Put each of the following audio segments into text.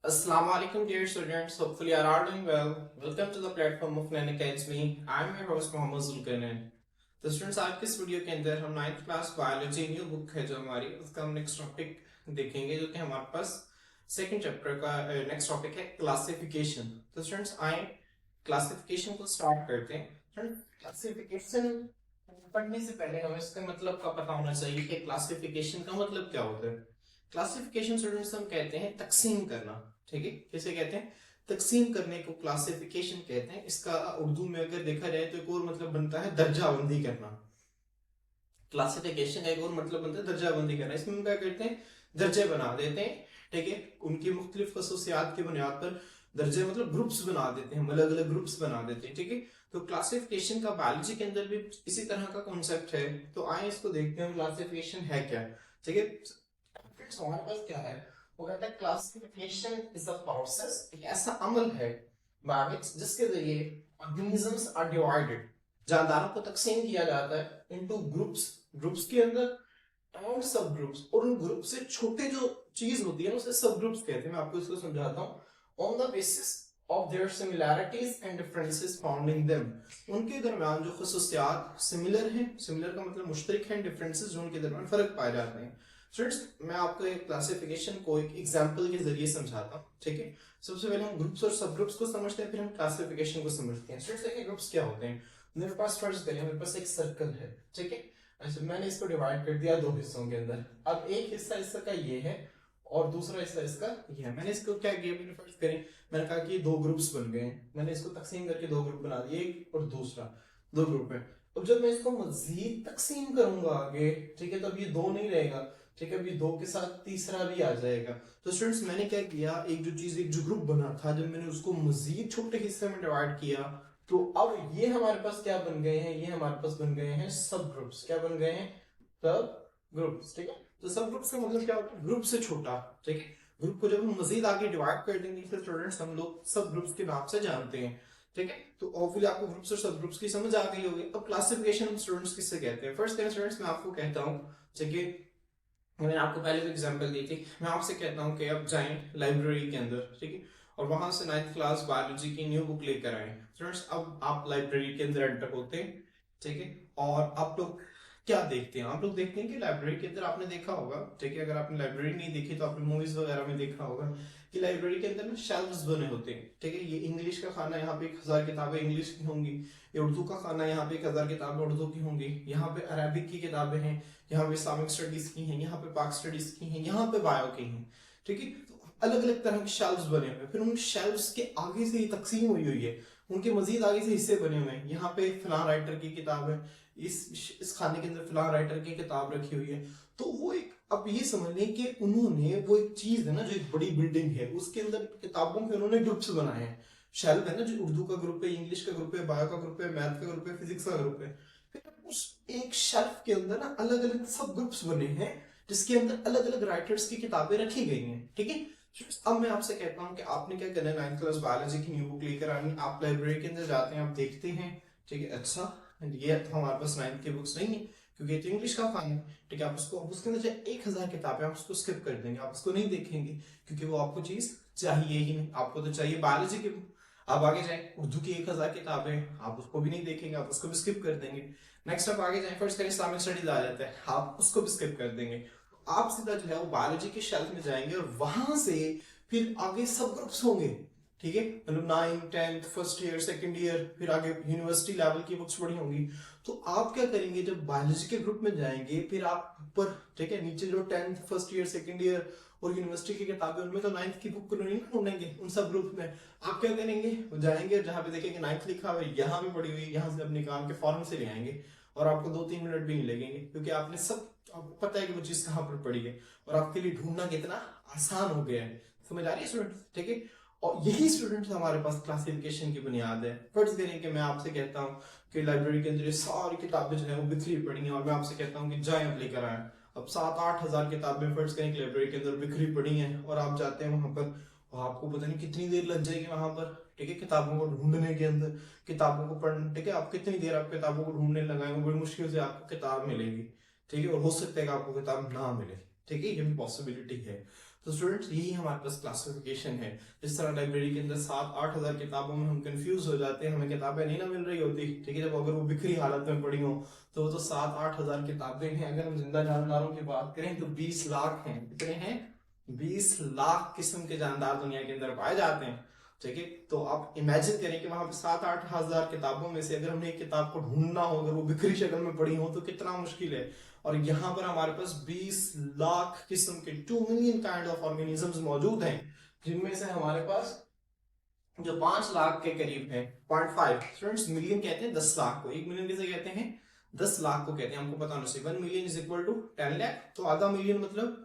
Assalamu alaikum dear students, hopefully you are all doing well. Welcome to the platform of Nanak Academy. I am your host Mohammad Zulkarnain. तो students आज के इस video के अंदर हम 9th class biology new book है जो हमारी उसका हम नेक्स्ट टॉपिक देखेंगे जो कि हमारे पास सेकंड चैप्टर का नेक्स्ट टॉपिक है क्लासिफिकेशन। तो स्टूडेंट्स आए क्लासिफिकेशन को स्टार्ट करते हैं। क्लासिफिकेशन पढ़ने से पहले हमें इसका मतलब का पता होना चाहिए कि क्लासिफिकेशन का मतलब क्या होता है। क्लासिफिकेशन स्टूडेंट्स हम कहते हैं तकसीम करना, ठीक है। किसे कहते हैं? तकसीम करने को क्लासिफिकेशन कहते हैं। इसका उर्दू में अगर देखा जाए तो एक और मतलब बनता है दर्जाबंदी करना। क्लासिफिकेशन का एक और मतलब बनता है दर्जाबंदी करना। इसमें हम क्या करते हैं? दर्जे बना देते हैं, ठीक है। उनकी मुख्तलिफ खसूसियात की बुनियाद पर दर्जे मतलब ग्रुप्स बना देते हैं, अलग अलग ग्रुप्स बना देते हैं, ठीक है। तो क्लासिफिकेशन का बायोलॉजी के अंदर भी इसी तरह का कॉन्सेप्ट है। तो आए इसको देखते हैं क्लासिफिकेशन है क्या, ठीक है। हमारे पास क्या है? वो कहता है क्लासिफिकेशन इज अ प्रोसेस, एक ऐसा अमल है जिसके जरिए ऑर्गेनिजम्स आर डिवाइडेड, जानदारों को तकसीम किया जाता है इनटू ग्रुप्स, ग्रुप्स के अंदर एंड सब ग्रुप्स, और उन ग्रुप से छोटे जो चीज होती है ना उसे सब ग्रुप्स कहते हैं। मैं आपको इसको समझाता हूँ। On the basis of their similarities and differences found in them, उनके दरमियान जो खसूसियात सिमिलर हैं, सिमिलर का मतलब मुश्तरक है, डिफरेंसेस जो उनके दरमियान फर्क पाए जाते हैं। स्टूडेंट्स मैं आपको एक क्लासिफिकेशन को एक एग्जांपल के जरिए समझाता हूँ, ठीक है। सबसे पहले हम ग्रुप्स और सब ग्रुप्स को समझते हैं, फिर हम क्लासिफिकेशन को समझते हैं। स्टूडेंट्स देखिए ग्रुप्स क्या होते हैं। मेरे पास फर्ज करिए मेरे पास एक सर्कल है, ठीक है। अच्छा मैंने इसको डिवाइड कर दिया दो हिस्सों के अंदर। अब एक हिस्सा इसका ये है और दूसरा हिस्सा इसका ये है। मैंने इसको क्या किया, मैंने फर्ज करें, मैंने कहा कि दो ग्रुप्स बन गए। मैंने इसको तकसीम करके दो ग्रुप बना दिए, एक और दूसरा, दो ग्रुप है। अब जब मैं इसको मजीद तकसीम करूंगा आगे, ठीक है, तब ये दो नहीं रहेगा, ठीक है। अभी दो के साथ तीसरा भी आ जाएगा। तो स्टूडेंट्स मैंने क्या किया, एक जो ग्रुप बना था, जब मैंने उसको मजीद छोटे हिस्से में डिवाइड किया तो अब ये हमारे पास क्या बन गए हैं, ये हमारे पास बन गए हैं सब ग्रुप्स। क्या बन गए हैं? सब ग्रुप्स, ठीक है। तो सब ग्रुप्स का मतलब क्या होता है? ग्रुप से छोटा, ठीक है। ग्रुप को जब हम मजीद आगे डिवाइड कर देंगे फिर स्टूडेंट्स हम लोग सब ग्रुप्स के नाम से जानते हैं, ठीक है। तो ऑब्वियसली आपको ग्रुप्स और सब ग्रुप्स की समझ आ गई होगी। अब क्लासिफिकेशन हम स्टूडेंट्स किससे कहते हैं? फर्स्ट स्टूडेंट्स मैं आपको कहता हूँ, ठीक है, मैंने आपको पहले भी एग्जांपल दी थी। मैं आपसे कहता हूँ कि अब जाएं लाइब्रेरी के अंदर, ठीक है, और वहां से 9th क्लास बायोलॉजी की न्यू बुक लेकर आए। स्टूडेंट्स अब आप लाइब्रेरी के अंदर एंटर होते हैं, ठीक है, और आप लोग क्या देखते हैं? आप लोग देखते हैं कि लाइब्रेरी के अंदर आपने देखा होगा, ठीक है, अगर आपने लाइब्रेरी नहीं देखी तो आपने मूवीज वगैरह में देखा होगा कि लाइब्रेरी के अंदर ना शेल्व्स बने होते हैं, ठीक है। ये इंग्लिश का खाना, यहाँ पे 1000 किताबें इंग्लिश की होंगी। ये उर्दू का खाना, यहाँ पे 1000 किताबें उर्दू की होंगी। यहाँ पे अरबिक की किताबें हैं, यहाँ पे इस्लामिक स्टडीज की हैं, यहाँ पे पाक स्टडीज की हैं, यहाँ पे बायो की हैं, ठीक है। तो अलग अलग तरह के शेल्व्स बने हुए हैं। फिर उन शेल्व्स के आगे से ये तकसीम हुई हुई है, उनके मजीद आगे से हिस्से बने हुए हैं। यहाँ पे फलां राइटर की किताब है, इस खाने के अंदर फलां राइटर की किताब रखी हुई है। तो वो एक, अब ये समझ लें कि उन्होंने वो एक चीज है ना, जो एक बड़ी बिल्डिंग है उसके अंदर किताबों के उन्होंने ग्रुप्स बनाए हैं। शेल्फ है ना, जो उर्दू का ग्रुप है, इंग्लिश का ग्रुप है, बायो का ग्रुप है, मैथ का ग्रुप है, फिजिक्स का ग्रुप है। उस एक शेल्फ के अंदर ना अलग अलग सब ग्रुप्स बने हैं जिसके अंदर अलग अलग राइटर्स की किताबें रखी गई हैं, ठीक है। अब मैं आपसे कहता हूँ कि आपने क्या करना है, 9th क्लास बायोलॉजी की न्यू बुक लेकर आनी। आप लाइब्रेरी के अंदर जाते हैं, आप देखते हैं, ठीक है, अच्छा ये तो हमारे पास 9th की बुक्स नहीं है क्योंकि ये तो इंग्लिश का खाना है, ठीक है। आप उसको उसके अंदर चाहे 1000 किताबें, आप उसको स्किप कर देंगे, आप उसको नहीं देखेंगे क्योंकि वो आपको चीज चाहिए ही नहीं। आपको तो चाहिए बायोलॉजी की बुक। आप आगे जाए, उर्दू की 1000 किताबें, आप उसको भी नहीं देखेंगे, आप उसको भी स्किप कर देंगे। नेक्स्ट आप आगे जाए, फर्स्ट करें इस्लामिक स्टडीज आ जाता है, आप उसको भी स्किप कर देंगे। आप सीधा जो है वो बायोलॉजी के शेल्फ में जाएंगे और वहां से फिर आगे सब ग्रुप्स होंगे, ठीक है। मतलब 9th 10th first year second year, फिर आगे यूनिवर्सिटी लेवल की बुक्स पढ़ी होंगी। तो आप क्या करेंगे, जब बायोलॉजी के ग्रुप में जाएंगे फिर आप ऊपर, ठीक है, नीचे जो 10th first year second year और यूनिवर्सिटी की किताबें, उनमें तो 9th की बुक नहीं ढूंढेंगे, उन सब ग्रुप में आप क्या करेंगे, वो जाएंगे जहां पे देखेंगे 9th लिखा हुआ है, यहाँ भी पड़ी हुई है, यहाँ से अपने काम के फॉर्म से ले आएंगे और आपको 2-3 मिनट भी नहीं लगेंगे क्योंकि आपने सब, आपको पता है कि वो चीज कहाँ पर पड़ी है और आपके लिए ढूंढना कितना आसान हो गया है। समझ आ रही है स्टूडेंट, ठीक है। और यही स्टूडेंट्स हमारे पास क्लासिफिकेशन की बुनियाद है। फर्ज करें कि मैं आपसे कहता हूँ कि लाइब्रेरी के अंदर ये सारी किताबें जो है वो बिखरी पड़ी हैं और मैं आपसे कहता हूँ कि जाएं अब लेकर आए। अब 7-8 हजार किताबें फर्ज करें कि लाइब्रेरी के अंदर बिखरी पड़ी हैं और आप जाते हैं वहां पर, और आपको पता नहीं कितनी देर लग जाएगी वहां पर, ठीक है, किताबों को ढूंढने के अंदर, किताबों को पढ़ने, ठीक है। आप कितनी देर आप किताबों को ढूंढने लगाएंगे, बड़ी मुश्किल से आपको किताब मिलेगी, ठीक है, और हो सकता है कि आपको किताब ना मिले, ठीक है, ये भी पॉसिबिलिटी है। तो स्टूडेंट्स यही हमारे पास क्लासिफिकेशन है। जिस तरह लाइब्रेरी के अंदर 7-8 हजार किताबों में हम कंफ्यूज हो जाते हैं, हमें किताबें नहीं ना मिल रही होती, ठीक है, जब अगर वो बिखरी हालत में पड़ी हो तो वो तो 7-8 हजार किताबें हैं। अगर हम जिंदा जानदारों की बात करें तो 20 लाख हैं। कितने हैं? 20 लाख किस्म के जानदार दुनिया के अंदर पाए जाते हैं, ठीक है। तो आप इमेजिन करें कि वहां पे 7-8 हजार किताबों में से अगर हमने एक किताब को ढूंढना हो, अगर वो बिखरी शक्ल में पड़ी हो तो कितना मुश्किल है। और यहाँ पर हमारे पास 20 लाख किस्म के 2 मिलियन काइंड ऑफ ऑर्गेनिजम्स मौजूद हैं, जिनमें से हमारे पास जो 5 लाख के करीब है, 0.5 स्टूडेंट्स, मिलियन कहते हैं 10 लाख को, 1 मिलियन किसे कहते हैं? 10 लाख को कहते हैं। हमको पता होना चाहिए 1 million is equal to 10 lakh, तो आधा मिलियन मतलब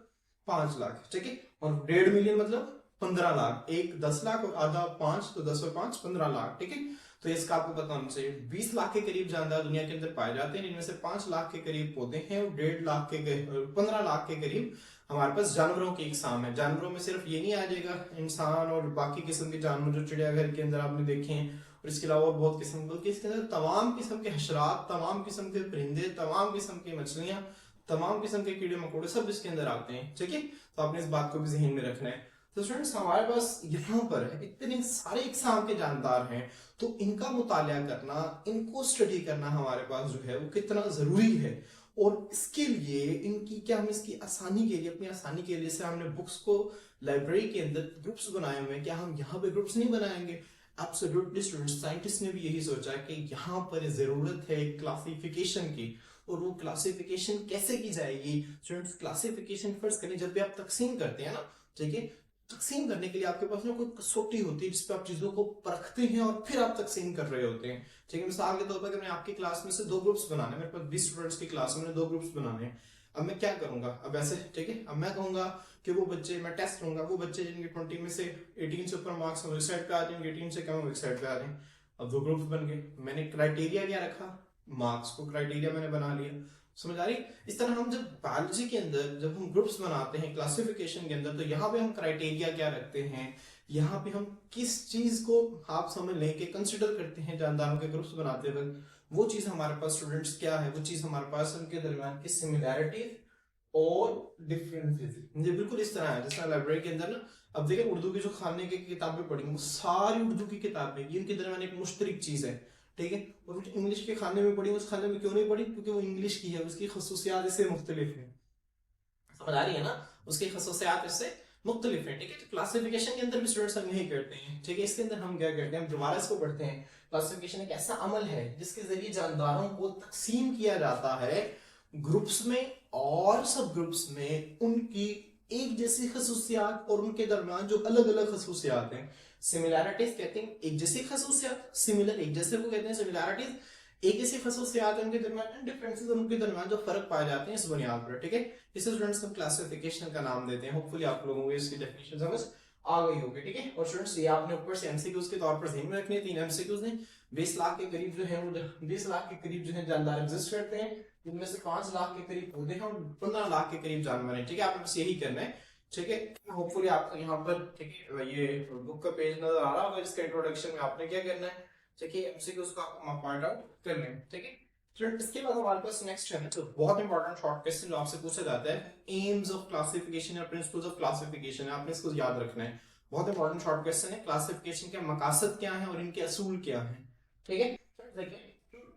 5 लाख, ठीक है। और 1.5 मिलियन मतलब 15 लाख, एक 10 लाख और आधा 5, तो 10 और 5 15 लाख, ठीक है। तो इसका आपको पता होना चाहिए। 20 लाख के करीब जानदार दुनिया के अंदर पाए जाते हैं, इनमें से 5 लाख के करीब पौधे हैं और 1.5 लाख के 15 लाख के करीब हमारे पास जानवरों की इकसाम है। जानवरों में सिर्फ ये नहीं आ जाएगा इंसान और बाकी किस्म के जानवर जो चिड़ियाघर के अंदर आपने देखे हैं, और इसके अलावा और बहुत किस्म, बल्कि इसके अंदर तमाम किस्म के हशरात, तमाम किस्म के परिंदे, तमाम किस्म की मछलियां, तमाम किस्म के कीड़े मकोड़े सब इसके अंदर आते हैं, ठीक है। तो आपने इस बात को भी ज़हन में रखना है। तो स्टूडेंट्स हमारे पास यहाँ पर इतने सारे इकसाम के जानदार हैं, तो इनका मुतालिया करना, इनको स्टडी करना हमारे पास जो है वो कितना जरूरी है। और इसके लिए इनकी क्या, हम इसकी आसानी के लिए, अपनी आसानी के लिए से हमने बुक्स को लाइब्रेरी के अंदर ग्रुप्स बनाए हुए हैं। क्या हम यहाँ पे ग्रुप्स नहीं बनाएंगे? एब्सोल्युटली स्टूडेंट्स, साइंटिस्ट ने भी यही सोचा कि यहाँ पर जरूरत है क्लासिफिकेशन की। और वो क्लासिफिकेशन कैसे की जाएगी? स्टूडेंट्स क्लासिफिकेशन फर्स्ट करें, जब भी आप तकसीम करते हैं ना, ठीक है, तकसीम करने के लिए आपके पास ना कोई कसौटी होती है जिसपे आप चीजों को परखते हैं और फिर आप तकसीम कर रहे होते हैं, ठीक है। मिसाल के तौर पर मैंने आपकी क्लास में से 2 ग्रुप्स बनाने, मेरे पास 20 स्टूडेंट्स की क्लास में 2 ग्रुप्स बनाने हैं। अब मैं क्या करूंगा? अब ऐसे, ठीक है, अब मैं कहूंगा कि वो बच्चे, मैं टेस्ट लूंगा, वो बच्चे जिनके 20 में से 18 से ऊपर मार्क्स हैं साइड पे आ रहे हैं, 18 से कम है साइड पे आ रहे हैं। अब 2 ग्रुप्स बन गए। मैंने क्राइटेरिया क्या रखा? मार्क्स को क्राइटेरिया मैंने बना लिया। समझ आ रही? इस तरह हम जब बायोलॉजी के अंदर जब हम ग्रुप्स बनाते हैं क्लासिफिकेशन के अंदर, तो यहाँ पे हम क्राइटेरिया क्या रखते हैं, यहाँ पे हम किस चीज को आप समझ लें कि कंसिडर करते हैं जानदारों के ग्रुप्स बनाते वक्त, वो चीज हमारे पास स्टूडेंट्स क्या है, वो चीज हमारे पास उनके दरमियान की सिमिलैरिटीज और डिफरेंसेस। ये बिल्कुल इस तरह है जैसा लाइब्रेरी के अंदर ना, अब देखिए उर्दू की जो खाने की किताबें पढ़ी, वो सारी उर्दू की किताबें, ये इनके दरमियान एक मुश्तरक चीज है, ठीक है। और इंग्लिश के खाने में पढ़ी, उस खाने में क्यों नहीं पढ़ी? क्योंकि वो इंग्लिश की है, उसकी खसूसियात इससे मुख्तलिफ है। समझ आ रही है ना? उसकी खसूसियात इससे मुख्तलिफ है, ठीक है। तो क्लासिफिकेशन के अंदर भी स्टूडेंट्स हम यही करते हैं, ठीक है। इसके अंदर हम क्या करते हैं? हम दोबारा इसको पढ़ते हैं। क्लासिफिकेशन एक ऐसा अमल है जिसके जरिए जानदारों को तकसीम किया जाता है ग्रुप्स में और सब ग्रुप्स में, उनकी एक जैसी खसूसियात और उनके दरमियान जो अलग अलग खसूसियात हैं। सिमिलैरिटीज कहते हैं एक जैसी खसूसियात, सिमिलर एक जैसे को कहते हैं सिमिलैरिटीज, एक जैसी खसूसियात है उनके दरमियान, डिफरेंसेस उनके दरमियान जो फर्क पाए जाते हैं इस बुनियाद पर, ठीक है। इसे स्टूडेंट्स हम क्लासिफिकेशन का नाम देते हैं। होपफुली आप लोगों को इसकी डेफिनेशन समझ आ गई होगी, ठीक है। और स्टूडेंट्स ये आपने ऊपर से एमसीक्यूज के तौर पर ध्यान में रखने, 3 एमसीक्यूज ने 20 लाख के करीब जो है, 20 लाख के करीब जो है जानदार एग्जिस्ट करते हैं, जिनमें से 5 लाख के करीब पौधे हैं और 15 लाख के करीब जानवर हैं, ठीक है। आपने बस यही करना है, ठीक है। होपफुली आपको यहाँ पर, ठीक है, ये बुक का पेज नजर आ रहा होगा जिसका इंट्रोडक्शन में आपने क्या करना है, ठीक है, एमसीक्यूज को आप पॉइंट आउट कर लें, ठीक है। इसके बाद हमारे पास नेक्स्ट है तो बहुत इंपॉर्टेंट शॉर्ट क्वेश्चन जो आपसे पूछा जाता है, एम्स ऑफ क्लासिफिकेशन या प्रिंसिपल्स ऑफ क्लासिफिकेशन है, आपने इसको याद रखना है। बहुत इंपॉर्टेंट शॉर्ट क्वेश्चन है। क्लासिफिकेशन के मकासद क्या है और इनके असूल क्या है, ठीक है। देखिए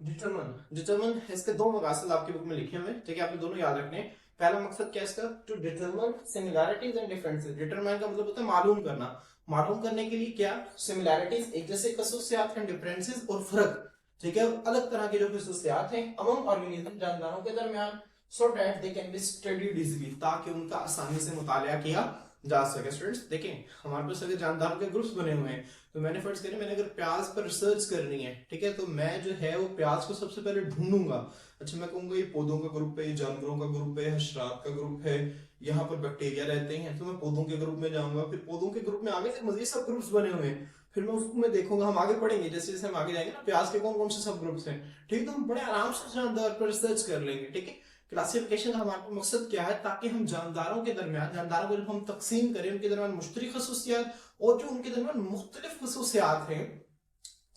डिटरमिन इसके 2 मकासद आपकी बुक में लिखे हुए हैं, ठीक है, आपने दोनों याद रखने हैं। पहला मकसद क्या है इसका? To determine similarities and differences. Determine का मतलब होता है मालूम करना। मालूम करने के लिए क्या? सिमिलैरिटीज एक जैसे खसूसियात हैं, डिफरेंसेस और फर्क, ठीक है, अलग तरह के जो खसूसियात हैं अमंग ऑर्गेनिज्म जानदारों के दरमियान, so that they can be studied easily, ताकि उनका आसानी से मुतालिया किया जा सके। स्टूडेंट्स देखें, हमारे पास अगर जानदारों के ग्रुप्स बने हुए हैं, तो मैंने फर्ज करें मैंने अगर प्याज पर रिसर्च करनी है, ठीक है, तो मैं जो है वो प्याज को सबसे पहले ढूंढूंगा। अच्छा, मैं कहूंगा ये पौधों का ग्रुप है, ये जानवरों का ग्रुप है, हशरात का ग्रुप है, यहाँ पर बैक्टीरिया रहते हैं, तो मैं पौधों के ग्रुप में जाऊंगा। फिर पौधों के ग्रुप में आगे से मजीद सब ग्रुप्स बने हुए हैं, फिर मैं उसको मैं देखूंगा। हम आगे पढ़ेंगे जैसे जैसे हम आगे जाएंगे ना, प्याज के कौन कौन से सब ग्रुप्स हैं, ठीक है, तो हम बड़े आराम से जानदार पर रिसर्च कर लेंगे, ठीक है। क्लासिफिकेशन का हमारा मकसद क्या है? ताकि हम जानदारों के दरमियान, जानदारों को जब हम तकसीम करें, उनके दरमियान मुश्तरक खसूसियात और जो उनके दरमियान मुख्तलिफ खसूसियात हैं,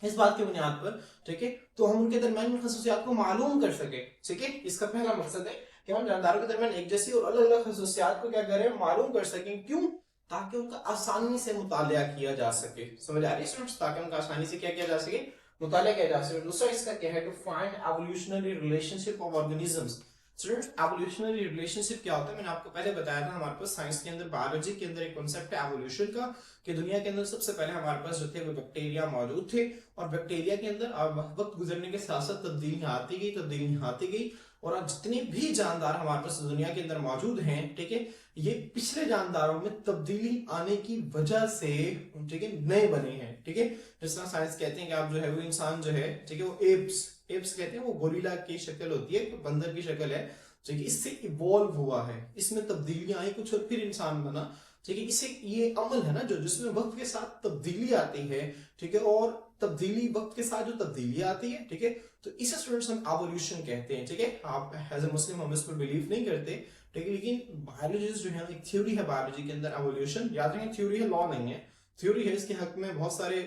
इस बात की बुनियाद पर, ठीक है, तो हम उनके दरमियान खसूसियात को मालूम कर सके, ठीक है। इसका पहला मकसद है कि हम जानदारों के दरमियान एक जैसी और अलग अलग खसूसियात को क्या करें, मालूम कर सकें। क्यों? ताकि उनका आसानी से मुतालिया किया जा सके। समझ आ रही है स्टूडेंट्स? ताकि उनका आसानी से क्या किया जा सके, मुतालिया किया जा सके। दूसरा इसका क्या है, to find evolutionary relationship of organisms. Students, evolutionary relationship क्या होता है? मैंने आपको पहले बताया था, हमारे पास साइंस के अंदर, बायोलॉजी के अंदर एक कॉन्सेप्ट है एवोल्यूशन का, कि दुनिया के अंदर सबसे पहले हमारे पास जो थे वो बैक्टीरिया मौजूद थे, और बैक्टीरिया के अंदर वक्त गुजरने के साथ साथ तब्दीलियां आती गई, और आज जितने भी जानदार हमारे पास दुनिया के अंदर मौजूद हैं, ठीक है, ये पिछले जानदारों में तब्दीली आने की वजह से, ठीक है, नए बने हैं। ठीक है, जिस तरह साइंस कहते हैं कि आप जो है वो इंसान जो है, ठीक है, वो एप्स कहते हैं, वो गोरिल्ला की शक्ल होती है, बंदर की शक्ल है, ठीक है, इससे इवॉल्व हुआ है, इसमें तब्दीलियां आई कुछ और फिर इंसान बना। ठीक है, इसे ये अमल है ना जो, जिसमें वक्त के साथ तब्दीली आती है, ठीक है, और तब्दीली, वक्त के साथ जो तब्दीली आती है, ठीक है, तो इसे स्टूडेंट्स हम एवोल्यूशन कहते हैं। ठीक है, आप एज ए मुस्लिम हम इस पर बिलीव नहीं करते, ठीक है, लेकिन बायोलॉजिस्ट जो है, एक थ्योरी है बायोलॉजी के अंदर एवोल्यूशन, याद रखें थ्योरी है, लॉ नहीं है, थ्योरी है, इसके हक में बहुत सारे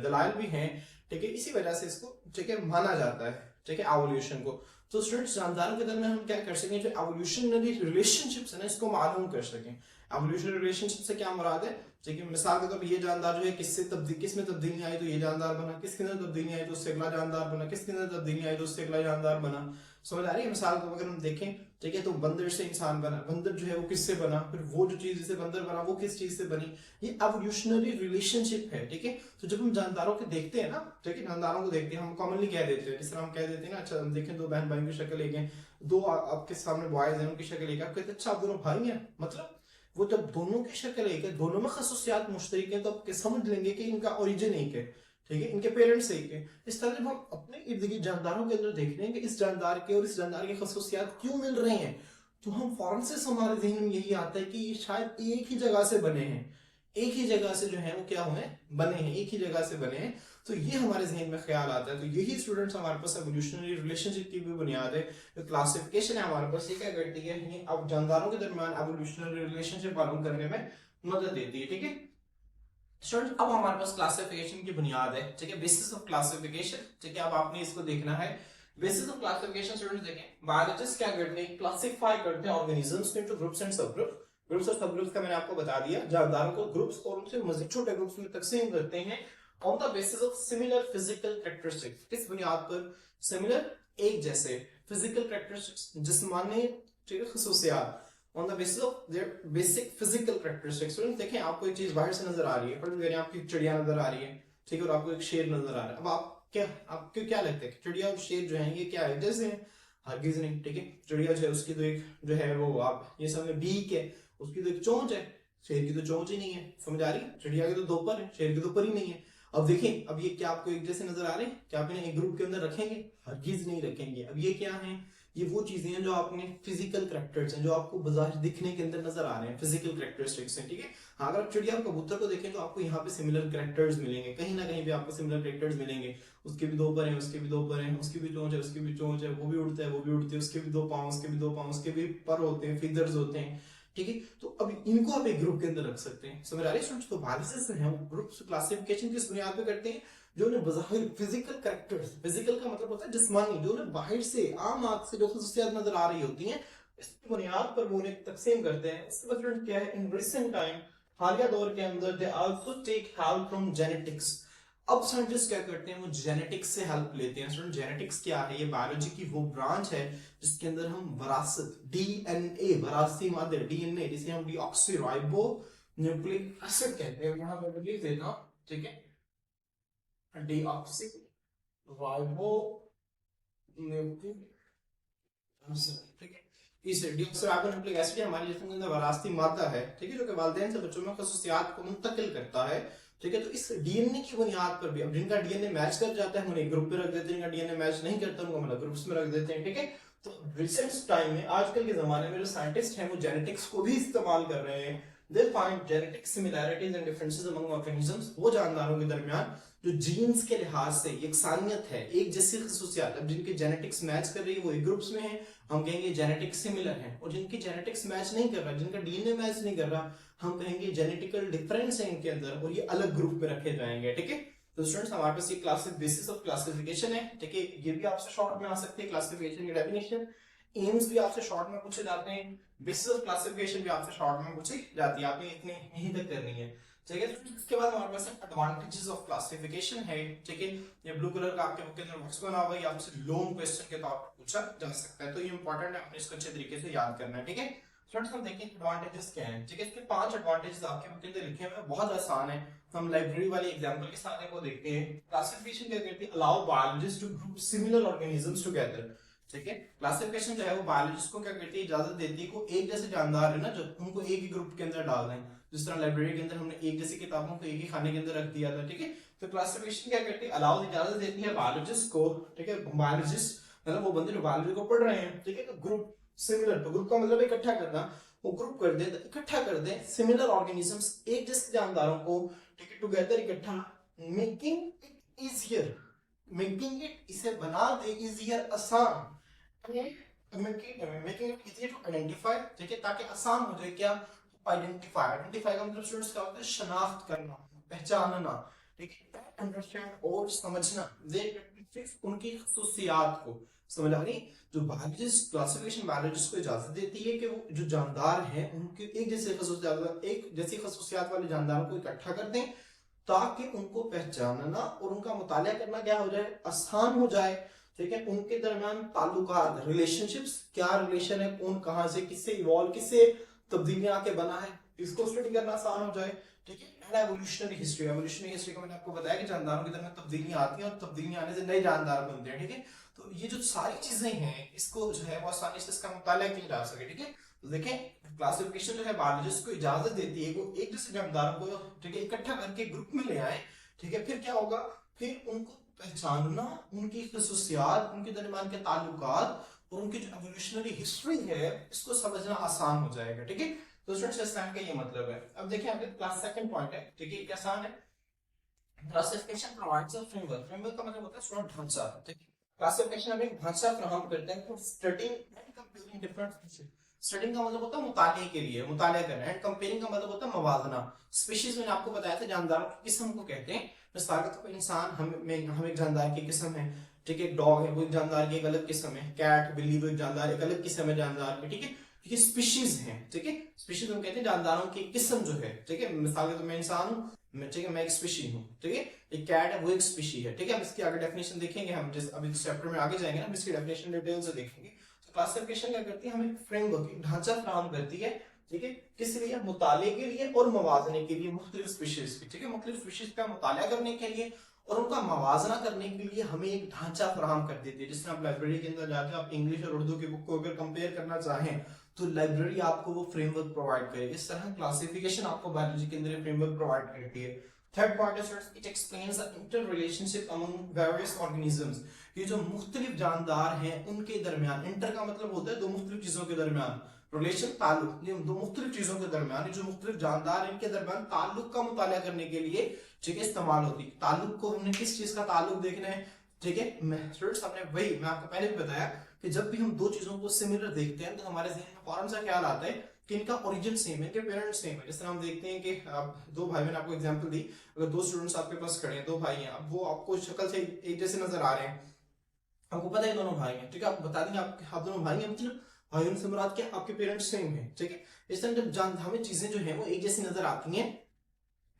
दलाइल भी हैं। ठीक है, इसी वजह से इसको, ठीक है, माना जाता है, ठीक है, एवोल्यूशन को। तो स्टूडेंट्स, जानदारों के दरमियान हम क्या कर सकें, जो एवोल्यूशनरी रिलेशनशिप्स है ना, इसको मालूम कर सकें। एवोल्यूशनरी रिलेशनशिप से क्या मुराद है? ठीक है, मिसाल के तौर पर ये जानदार जो है, किस में तब्दीली आई तो ये जानदार बना, किसके अंदर तब्दीली आई तो उससे अगला जानदार बना, किसके अंदर तब्दीली आई तो उससे अगला जानदार बना। समझ आ रही है? मिसाल को अगर हम देखें, ठीक है, तो बंदर से इंसान बना, बंदर जो है वो किससे बना, फिर वो जो चीज जिससे बंदर बना वो किस चीज से बनी, ये एवोल्यूशनरी रिलेशनशिप है। ठीक है, तो जब हम जानदारों के देखते हैं ना, ठीक है, जानदारों को देखते हैं, हम कॉमनली कह देते हैं, जिस तरह हम कह देते हैं ना, अच्छा हम देखें दो बहन भाई की शक्ल एक है, दो आपके सामने बॉयज हैं, उनकी शक्ल एक है, आप कहते हैं अच्छा आप दोनों भाई हैं, मतलब वो जब दोनों की शक्ल एक है, दोनों में खसूसियात मुश्तरक हैं, तो आप समझ लेंगे कि इनका ओरिजिन एक है, ठीक है, इनके पेरेंट्स एक है। इस तरह जब हम अपने इर्द गिर्द जानदारों के अंदर देख रहे हैं कि इस जानदार के और इस जानदार की खसूसियात क्यों मिल रहे हैं, तो हम फौरन से हमारे जहन में यही आता है कि ये शायद एक ही जगह से बने हैं, एक ही जगह से जो है वो क्या हुए, बने हैं, एक ही जगह से बने हैं। तो ये हमारे जहन में ख्याल आता है। तो यही स्टूडेंट्स हमारे पास एवोल्यूशनरी रिलेशनशिप की भी बुनियाद है। जो क्लासिफिकेशन है हमारे पास, ये क्या करती है, ये अब जानदारों के दरमियान एवोल्यूशनरी रिलेशनशिप मालूम करने में मदद देती है। ठीक है स्टूडेंट, अब हमारे पास क्लासिफिकेशन की बुनियाद है, ठीक है, बेसिस ऑफ क्लासिफिकेशन। ठीक है, अब आपने इसको देखना है, बेसिस ऑफ क्लासिफिकेशन। स्टूडेंट्स देखें, बायोलॉजिस्ट क्या करते हैं, क्लासिफाई करते हैं ऑर्गेनिजम्स इनटू ग्रुप्स एंड सब ग्रुप्स। ग्रुप्स और सब ग्रुप्स का मैंने आपको बता दिया, जानदारों को ग्रुप्स और उनसे मजीद छोटे ग्रुप्स में तकसीम करते हैं on the basis of similar physical characteristics. किस बुनियाद पर? सिमिलर, एक जैसे, फिजिकल कैरेक्टरिस्टिक्स, जिस्मानी खसूसियात, on the basis of their basic physical characteristics। Student देखें, आपको एक चीज बाहर से नजर आ रही है, पर आपको एक चिड़िया नजर आ रही है, ठीक है, और आपको एक शेर नजर आ रहा है। अब आपको क्या लगता है कि चिड़िया और शेर जो है ये क्या है, जैसे हैं? हरगिज नहीं। ठीक है, चिड़िया जो है उसकी तो एक जो है वो, आप ये समझ, बीक है, उसकी तो एक चोंच है, शेर की तो चोंच ही नहीं है। समझ आ रही है? चिड़िया के तो दो पर है, शेर की तो पर ही नहीं है। अब देखें, अब ये क्या आपको एक जैसे नजर आ रहे हैं? क्या आप इन्हें एक ग्रुप के अंदर रखेंगे? हरगिज नहीं रखेंगे। अब ये क्या है? ये वो चीजें हैं जो आपने फिजिकल कैरेक्टर्स हैं, जो आपको बाजार दिखने के अंदर नजर आ रहे हैं, फिजिकल कैरेक्टरिस्टिक्स हैं। ठीक है, हाँ, अगर आप चिड़िया और कबूतर को देखें तो आपको यहाँ पे सिमिलर कैरेक्टर्स मिलेंगे, कहीं ना कहीं भी आपको सिमिलर कैरेक्टर्स मिलेंगे। उसके भी दो पर हैं, उसके भी दो पर हैं, उसकी भी चोंच है, उसकी भी चोंच है, वो भी उड़ता है, वो भी उड़ती है, उसके भी दो पाँव, उसके भी दो पाँव, उसके भी पर होते हैं, फीदर्स होते हैं। ठीक है, तो अब इनको आप एक ग्रुप के अंदर रख सकते हैं। समझ आ रही है स्टूडेंट्स? तो बायोलॉजिस्ट हैं वो ग्रुप क्लासिफिकेशन किस बुनियाद पे करते हैं? जो उन्हें बाहर फिजिकल कैरेक्टर्स, फिजिकल का मतलब होता है जिस्मानी, जो उन्हें बाहर से आम आंख से जो खसूसियात नजर आ रही होती हैं, इसकी बुनियाद पर वो उन्हें तकसीम करते हैं। इसके बाद स्टूडेंट क्या है, इन रिसेंट टाइम, हालिया दौर के अंदर, they also take help from genetics. अब साइंटिस्ट क्या करते हैं, वो जेनेटिक्स से हेल्प लेते हैं। स्टूडेंट, जेनेटिक्स क्या है? ये बायोलॉजी की वो ब्रांच है जिसके अंदर हम विरासत, डीएनए, विरासती मादे, डीएनए, जिसे हम डीऑक्सीराइबो न्यूक्लिक एसिड कहते हैं। यहां पर लिख देता हूं, ठीक है, डीऑक्सीराइबो न्यूक्लिक एसिड। ठीक है, इस डीऑक्सीराइबो न्यूक्लिक एसिड हमारे जिस्म के अंदर विरासती मादा है, ठीक है, जो कि वालिदैन से बच्चों में खसूसियात को मुंतकिल करता है। ठीक है, तो इस डीएनए की बुनियाद पर भी, अब जिनका डीएनए मैच कर जाता है हम उन्हें ग्रुप पे रख देते हैं, जिनका डीएनए मैच नहीं करता उनको हम ग्रुप्स में रख देते हैं। ठीक है, तो रिसेंट टाइम में, आजकल के जमाने में जो साइंटिस्ट हैं वो जेनेटिक्स को भी इस्तेमाल कर रहे हैं। They find genetic similarities and differences among organisms। वो जानदारों के दरमियान जो जीन्स के लिहाज से यकसानियत है, एक जैसी खसूसियात, अब जिनके जेनेटिक्स मैच कर रही है वो एक ग्रुप्स में है, हम कहेंगे जेनेटिक्स सिमिलर है, और जिनकी जेनेटिक्स मैच नहीं कर रहा, जिनका डीएनए मैच नहीं कर रहा, हम कहेंगे जेनेटिकल डिफरेंस है इनके अंदर, और ये अलग ग्रुप में रखे जाएंगे। ठीक है, तो स्टूडेंट्स हमारे पास ये क्लासिक बेसिस ऑफ क्लासिफिकेशन है। ठीक है, ये भी आपसे शॉर्ट में आ सकती है क्लासिफिकेशन की डेफिनेशन। एम्स भी आपसे शॉर्ट में पूछे जाते हैं, बेसिस ऑफ क्लासिफिकेशन भी आपसे शॉर्ट में पूछी जाती है, आपने इतनी यहीं तक करनी है। ठीक है, इसके बाद हमारे पास एडवांटेजेस ऑफ क्लासिफिकेशन है। ठीक है, ये ब्लू कलर का आपके बुक के अंदर बॉक्स बना हुआ है, आपसे लॉन्ग क्वेश्चन के तौर पर पूछा जा सकता है, तो ये इंपॉर्टेंट है, आपने इसको अच्छे तरीके से याद करना है। ठीक है, स्टूडेंट्स हम देखें एडवांटेजेस क्या हैं। ठीक है, इसके 5 एडवांटेजेस आपके बुक के अंदर लिखे हुए हैं, बहुत आसान है। हम लाइब्रेरी वाले एग्जांपल के साथ को देखते हैं। क्लासिफिकेशन क्या कहती है, allow biologist to group similar organisms together. ठीक है, क्लासिफिकेशन जो है वो बायोलॉजिस्ट को क्या करती है, इजाजत देती है को एक जैसे जानदार है ना, जो उनको एक ही ग्रुप के अंदर डाल दें। जिस तरह लाइब्रेरी के अंदर हमने एक जैसी किताबों को एक ही खाने के अंदर रख दिया था। ठीक है, तो क्लासिफिकेशन क्या करती है, अलाउ इजाजत देती है बायोलॉजिस्ट को। ठीक है, बायोलॉजिस्ट मतलब वो बंदे जो बायोलॉजी को पढ़ रहे हैं। ठीक है, तो ग्रुप सिमिलर, तो ग्रुप का मतलब इकट्ठा करना, वो ग्रुप कर दे, इकट्ठा कर दे सिमिलर ऑर्गेनिजम्स, एक जैसे जानदारों को। ठीक है, टुगेदर, इकट्ठा, making it easier, making it, इसे बना दे, इजियर, आसान, making it easier to identify. ठीक है, ताकि आसान हो जाए क्या, आइडेंटिफाई। आइडेंटिफाई का मतलब स्टूडेंट्स क्या होता है, शनाख्त करना, पहचानना। ठीक है, अंडरस्टैंड और समझना, दे उनकी खसूसियात को समझ आ रही। जो बायोलॉजिस्ट, क्लासिफिकेशन बायोलॉजिस्ट को इजाजत देती है कि वो जो जानदार हैं उनके एक जैसे खसूसियात, एक जैसी खसूसियात वाले जानदारों को इकट्ठा कर दें, ताकि उनको पहचानना और उनका मुताला करना क्या हो जाए, आसान हो जाए। ठीक है, उनके दरमियान ताल्लुकात, रिलेशनशिप्स, क्या रिलेशन है, कौन कहां से किससे इवॉल्व, किससे तब्दीलियां आके बना है, इसको स्टडी करना आसान हो जाए। ठीक है, एवोल्यूशनरी हिस्ट्री, एवोल्यूशनरी हिस्ट्री को मैंने आपको बताया कि जानदारों के दरमियान तब्दीलियां आती हैं और तब्दीलियां आने से नए जानदार बनते हैं। ठीक है, तो ये जो सारी चीजें हैं, इसको जो है वो आसानी से इसका मुताला किया जा सके। ठीक है, तो देखें क्लासिफिकेशन जो है बायोलॉजिस्ट को इजाजत देती है वो एक जैसे जानदारों को, ठीक है, इकट्ठा करके ग्रुप में ले आए। ठीक है, फिर क्या होगा, फिर उनको पहचानना, उनकी खसूसियात, उनके दरमियान के ताल्लुकात और उनकी जो एवोल्यूशनरी हिस्ट्री है, इसको समझना आसान हो जाएगा। ठीक है, तो स्टूडेंट्स इस लाइन का ये मतलब है। अब देखिए आपके क्लास सेकंड पॉइंट है। ठीक है, आसान है, classification provides a framework. Framework का मतलब होता है स्टूडेंट ढांचा। ठीक है, क्लासिफिकेशन हमें एक ढांचा फराहम करते हैं studying and comparing different species. Studying का मतलब होता है मुताले के लिए, मुताला करना, एंड कंपेयरिंग का मतलब होता है मवाजना। स्पीशीज मैंने आपको बताया था जानदारों की किस्म को कहते हैं। मिसाल के तौर पर इंसान, हम एक जानदार की किस्म है। ठीक है, डॉग है वो एक जानदार की एक अलग किस्म है, कैट, बिल्ली वो एक जानदार एक अलग किस्म है जानदार की। ठीक है, ये स्पीशीज हैं। ठीक है, स्पीशीज हम कहते हैं जानदारों की किस्म जो है। ठीक है, मिसाल के तौर मैं इंसान हूँ, ठीक है, मैं एक स्पीशी हूँ। ठीक है, एक कैट है वो एक स्पीशी है। ठीक है, हम इसकी आगे डेफिनेशन देखेंगे, हम जिस अभी इस चैप्टर में आगे जाएंगे ना, हम इसकी डेफिनेशन डिटेल से देखेंगे। तो क्लासिफिकेशन क्या करती है, हमें एक फ्रेमवर्क, एक ढांचा फराहम करती है। ठीक है, किस लिए, मुताले के लिए और मवाजने के लिए, मुख्तलिफ स्पीशीज की। ठीक है, मुख्तलिफ स्पीशीज का मुताला करने के लिए और उनका मवाजना करने के लिए हमें एक ढांचा फराहम कर देती है। जिससे आप लाइब्रेरी के अंदर जाकर आप इंग्लिश और उर्दू की बुक को अगर कंपेयर करना चाहें तो लाइब्रेरी आपको वो फ्रेमवर्क प्रोवाइड करेगी। इस तरह क्लासिफिकेशन आपको बायोलॉजी के अंदर फ्रेमवर्क प्रोवाइड करती है। थर्ड पॉइंट है students, it explains the inter relationship among various organisms. ये जो मुख्तलिफ जानदार हैं उनके दरमियान, इंटर का मतलब होता है दो मुख्तलिफ चीजों के दरमियान, रिलेशन ताल्लुक, ये दो मुख्तलिफ चीजों के दरमियान, जो मुख्तलिफ जानदार हैं इनके दरमियान ताल्लुक का मुताला करने के लिए, ठीक है, इस्तेमाल होती है। ताल्लुक को हमने किस चीज का ताल्लुक देखना है। ठीक है, स्टूडेंट्स हमने वही मैं आपको पहले भी बताया कि जब भी हम दो चीजों को सिमिलर देखते हैं तो हमारे जहन में फौरन सा ख्याल आता है कि इनका ओरिजिन सेम है, इनके पेरेंट्स सेम है। जिस तरह हम देखते हैं कि आप दो भाई, मैंने आपको एग्जांपल दी, अगर दो स्टूडेंट्स आपके पास खड़े हैं, दो भाई हैं, अब वो आपको शक्ल से एक जैसे नजर आ रहे हैं, आपको पता है दोनों भाई हैं। ठीक है, आप बता देंगे आप दोनों भाई हैं, मतलब भाइयों से मुराद क्या, आपके पेरेंट्स सेम है। ठीक है, इस तरह जब हमें चीजें जो है वो एक जैसी नजर आती हैं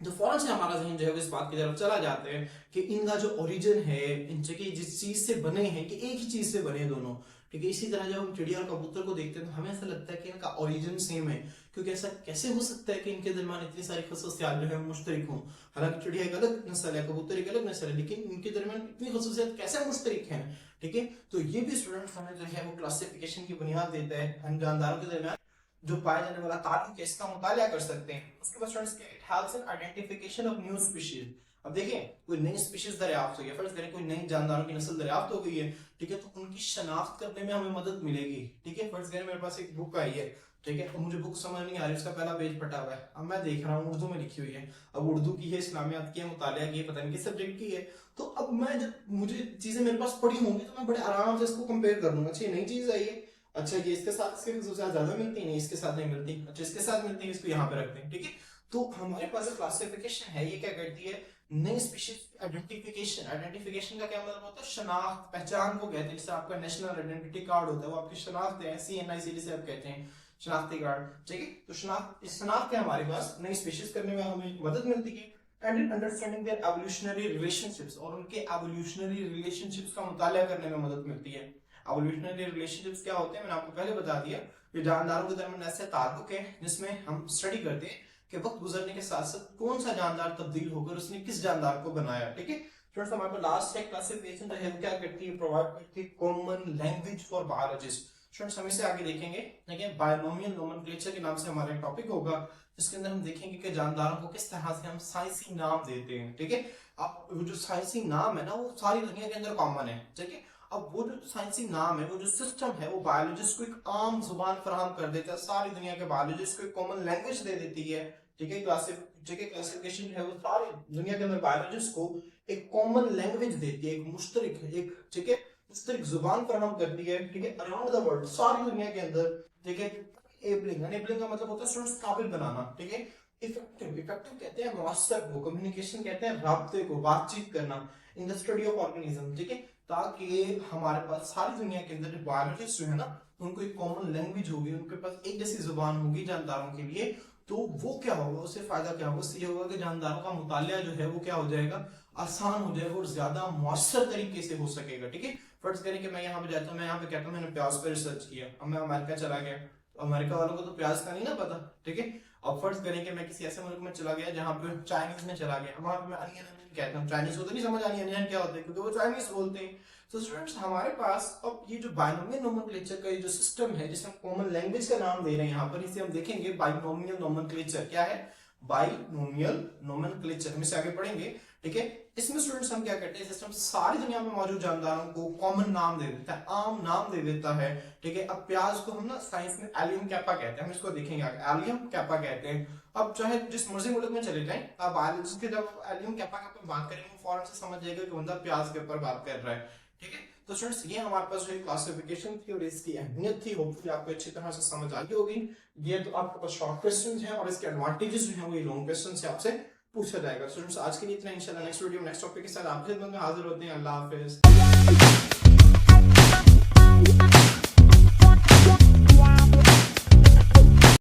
तो फौरन से हमारा जहन जो है इस बात की तरफ चला जाते हैं कि इनका जो ओरिजिन है, इन जिस चीज से बने हैं, कि एक ही चीज से बने दोनों। ठीक है, इसी तरह जब हम चिड़िया और कबूतर को देखते हैं तो हमें ऐसा लगता है कि इनका ओरिजिन सेम है, क्योंकि ऐसा कैसे हो सकता है कि इनके दरमियान इतनी सारी खसूसियात जो है मुश्तरक हों। हालांकि चिड़िया एक अलग नस्ल है, कबूतर एक अलग नस्ल है, लेकिन इनके दरमियान इतनी खसूसियात कैसे मुश्तरक हैं। ठीक है, तो ये भी स्टूडेंट्स हमें जो है वो क्लासिफिकेशन की बुनियाद देता है। जानदारों के दरमियान जो पाया जाने वाला ताल्लुक है इसका मुताला कर सकते हैं। उसके बाद students it helps in identification of new species. अब देखिए कोई नई स्पीशीज दरियाफ्त हुई है, फर्ज करें कोई नई जानदारों की नस्ल दरियाफ्त हो गई है। ठीक है, तो उनकी शनाख्त करने में हमें मदद मिलेगी। ठीक है, फर्ज करें मेरे पास एक बुक आई है, ठीक है, तो मुझे बुक समझ नहीं आ रही, उसका पहला पेज फटा हुआ है, अब मैं देख रहा हूँ उर्दू में लिखी हुई है, अब उर्दू की है, इस्लामियात की है, मुतालिया की है, पता नहीं किस सब्जेक्ट की है, तो अब मैं जब मुझे चीजें मेरे पास पढ़ी होंगी तो मैं बड़े आराम से इसको कंपेयर कर लूंगा। अच्छा ये नई चीज आई है, अच्छा ये इसके साथ इसके खसूसियात ज्यादा मिलती है, नहीं इसके साथ नहीं मिलती, अच्छा इसके साथ मिलती है, इसको यहाँ पे रखते हैं। ठीक है, तो हमारे पास क्लासिफिकेशन है, ये क्या करती है, नई स्पीशीज आइडेंटिफिकेशन, आइडेंटिफिकेशन का क्या मतलब होता है, शनाख्त, पहचान को कहते हैं। जैसे आपका नेशनल आइडेंटिटी कार्ड होता है, वो आपकी शनाख्त है, CNIC जिसे आप कहते हैं, शनाख्ती कार्ड, ठीक है। तो शनाख्त, इस शनाख्त है हमारे पास, नई स्पीशीज करने में हमें मदद मिलती है। And in understanding their evolutionary relationships, और उनके एवोल्यूशनरी रिलेशनशिप्स का मुताला करने में मदद मिलती है। एवोल्यूशनरी रिलेशनशिप्स क्या होते हैं, मैंने आपको पहले बता दिया। ये जानदारों के दरमियान ऐसे ताल्लुक है जिसमें हम स्टडी करते हैं कि वक्त गुजरने के साथ साथ कौन सा जानदार तब्दील होकर उसने किस जानदार को बनाया, ठीक है। स्टूडेंट्स, हमारे पास लास्ट है क्लासिफिकेशन, तो हेल्प क्या करती है, प्रोवाइड करती है common language for biologist. Students, हम इसे आगे देखेंगे, ठीक है। बायनोमियल नोमेनक्लेचर के नाम से हमारा टॉपिक होगा, जिसके अंदर हम देखेंगे कि जानदारों को किस तरह से हम साइंसी नाम देते हैं, ठीक है। अब वो जो साइंसी नाम है ना, वो सारी दुनिया के अंदर कॉमन है, ठीक है। अब वो जो साइंसी नाम है, वो जो सिस्टम है, वो बायोलॉजिस्ट को एक आम जुबान फराहम कर देता है, सारी दुनिया के बायोलॉजिस्ट को एक कॉमन लैंग्वेज दे देती है, ठीक है। क्लासिफिकेशन है वो सारी दुनिया के अंदर बायोलॉजिस्ट को एक कॉमन लैंग्वेज देती है, एक मुश्तरक, एक, ठीक है, मुश्तरक जुबान फराहम करती है, ठीक है, अराउंड द वर्ल्ड, सारी दुनिया के अंदर, ठीक है। एनेबलिंग का मतलब होता है स्टूडेंट्स काबिल बनाना, ठीक है। इफेक्टिव कहते हैं मौसर को, कम्युनिकेशन कहते हैं राब्ते को, बातचीत करना, in the study of organism, ठीक है। ताकि हमारे पास सारी दुनिया के अंदर बायोलॉजिस्ट जो है ना, उनको एक कॉमन लैंग्वेज होगी, उनके पास एक जैसी जुबान होगी जानदारों के लिए। तो वो क्या होगा, उससे फायदा क्या होगा, उससे ये होगा कि जानदारों का मुतालिया जो है वो क्या हो जाएगा, आसान हो जाएगा और ज्यादा मौसर तरीके से हो सकेगा, ठीक है। फर्ज करें कि मैं यहाँ पे जाता हूँ, मैं यहाँ पे कहता हूँ मैंने प्याज पर रिसर्च किया, अब मैं अमेरिका चला गया, तो अमेरिका वालों को तो प्याज का नहीं ना पता, ठीक है। अब फर्ज करें कि मैं किसी ऐसे मुल्क में चला गया जहाँ पे चाइनीज में चला गया, वहां पे मैं अनियन कहता हूँ, चाइनीज को तो नहीं समझ आनी अनियन क्या होता है, क्योंकि वो चाइनीज बोलते हैं। तो स्टूडेंट्स, हमारे पास अब ये जो बायनोमियल नोमेनक्लेचर का ये जो सिस्टम है, जिसे हम कॉमन लैंग्वेज का नाम दे रहे हैं यहाँ पर, इसे हम देखेंगे बायनोमियल नोमेनक्लेचर। क्या है बायनोमियल नोमेनक्लेचर, हम इसे आगे पढ़ेंगे, ठीक है। इसमें स्टूडेंट्स हम क्या करते हैं, सिस्टम सारी दुनिया में मौजूद जानदारों को कॉमन नाम दे देता है, आम नाम दे देता है, ठीक है। अब प्याज को हम ना साइंस में एलियम कैपा कहते हैं, हम इसको देखेंगे आगे, एलियम कैपा कहते हैं। अब चाहे जिस मर्जी मुल्क में चले जाएं, आप बायोलॉजिस्ट के जब एलियम कैपा के ऊपर बात करेंगे, फौरन से समझ जाएगा कि बंदा प्याज के ऊपर बात कर रहा है, ठीक है। तो स्टूडेंट्स, ये हमारे पास जो क्लासिफिकेशन थी और इसकी अहमियत थी, होपफुली आपको अच्छी तरह से समझ आ गई होगी। ये तो आपके पास शॉर्ट क्वेश्चंस हैं और इसके एडवांटेजेस जो हैं वो ये लॉन्ग क्वेश्चन से आपसे पूछा जाएगा। स्टूडेंट्स, आज के लिए इतना, इंशाल्लाह नेक्स्ट वीडियो में नेक्स्ट टॉपिक के साथ आपके खिदमत में हाजिर होते हैं। अल्लाह हाफिज।